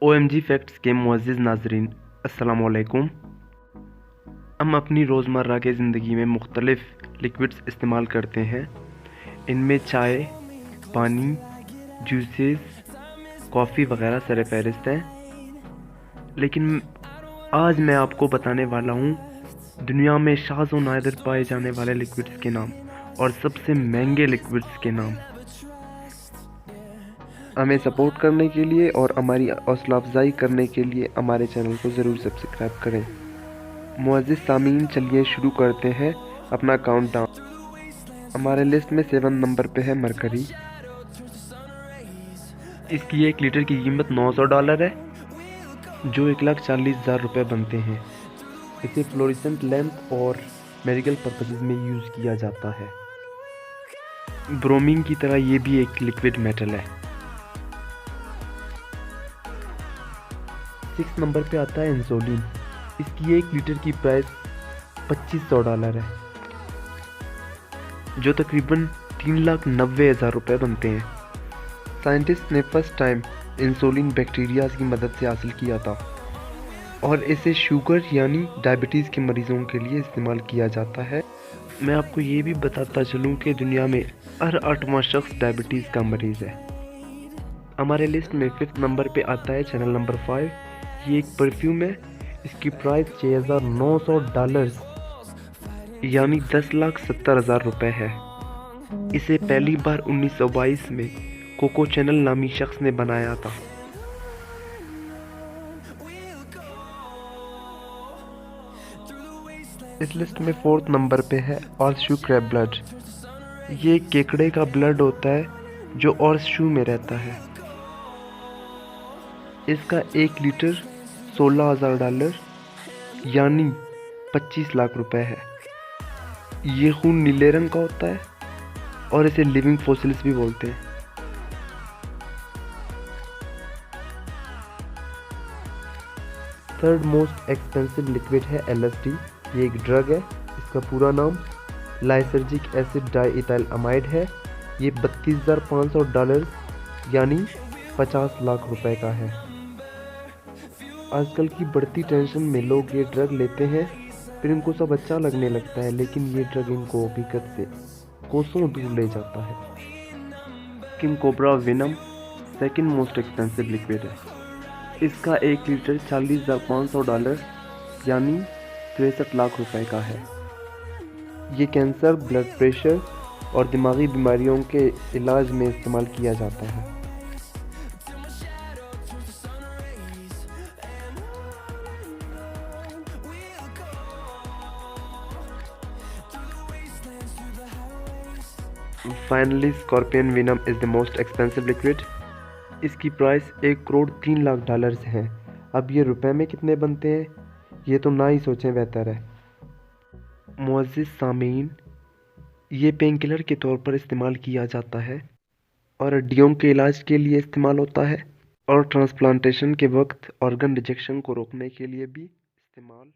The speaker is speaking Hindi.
OMG फैक्ट्स के मुअज़्ज़िज़ नाज़रीन, अस्सलामुअलैकुम। हम अपनी रोज़मर्रा की ज़िंदगी में मुख्तलिफ़ लिक्विड्स इस्तेमाल करते हैं। इनमें चाय, पानी, जूसेस, कॉफ़ी वगैरह सरफ़हरिस्त हैं। लेकिन आज मैं आपको बताने वाला हूँ दुनिया में शाज़ व नादिर पाए जाने वाले लिक्विड्स के नाम और सबसे महंगे लिक्विड्स के नाम। हमें सपोर्ट करने के लिए और हमारी हौसला अफजाई करने के लिए हमारे चैनल को ज़रूर सब्सक्राइब करें। मुअज़्ज़िज़ सामीन, चलिए शुरू करते हैं अपना काउंटडाउन। हमारे लिस्ट में 7 नंबर पे है मरकरी। इसकी 1 लीटर की कीमत $900 है, जो 1,40,000 रुपये बनते हैं। इसे फ्लोरेसेंट लैंप और मेडिकल पर्पसेस में यूज़ किया जाता है। ब्रोमीन की तरह ये भी एक लिक्विड मेटल है। 6 नंबर पे आता है इंसुलिन। इसकी 1 लीटर की प्राइस $2,500 है, जो तकरीबन 3,90,000 रुपये बनते हैं। साइंटिस्ट ने फर्स्ट टाइम इंसुलिन बैक्टीरिया की मदद से हासिल किया था और इसे शुगर यानी डायबिटीज़ के मरीज़ों के लिए इस्तेमाल किया जाता है। मैं आपको ये भी बताता चलूँ कि दुनिया में हर 8वां शख्स डायबिटीज़ का मरीज़ है। हमारे लिस्ट में 5th नंबर पे आता है चैनल नंबर 5। ये एक परफ्यूम है। इसकी प्राइस $6,900 यानी 10,70,000 रुपये है। इसे पहली बार 1922 में कोको चैनल नामी शख्स ने बनाया था। इस लिस्ट में 4th नंबर पे है हॉर्सशू क्रैब ब्लड। ये केकड़े का ब्लड होता है जो हॉर्सशू में रहता है। इसका 1 लीटर $16,000 यानी 25 लाख रुपए है। ये खून नीले रंग का होता है और इसे लिविंग फॉसिल्स भी बोलते हैं। थर्ड मोस्ट एक्सपेंसिव लिक्विड है LSD। ये एक ड्रग है। इसका पूरा नाम लाइसर्जिक एसिड डाइइथाइल अमाइड है। ये $32,500 यानी 50 लाख रुपए का है। आजकल की बढ़ती टेंशन में लोग ये ड्रग लेते हैं, फिर इनको सब अच्छा लगने लगता है, लेकिन ये ड्रग इनको हकीकत से कोसों दूर ले जाता है। King cobra venom second most expensive liquid है। इसका 1 लीटर $40,500 यानी 63 लाख रुपए का है। ये कैंसर, ब्लड प्रेशर और दिमागी बीमारियों के इलाज में इस्तेमाल किया जाता है। Finally scorpion venom is the most expensive liquid. इसकी प्राइस $1,03,00,000 है। अब ये रुपए में कितने बनते हैं ये तो ना ही सोचें बेहतर है। मुअज़्ज़िज़ सामीन, ये पेन किलर के तौर पर इस्तेमाल किया जाता है और हड्डियों के इलाज के लिए इस्तेमाल होता है और ट्रांसप्लांटेशन के वक्त ऑर्गन रिजेक्शन को रोकने के लिए भी इस्तेमाल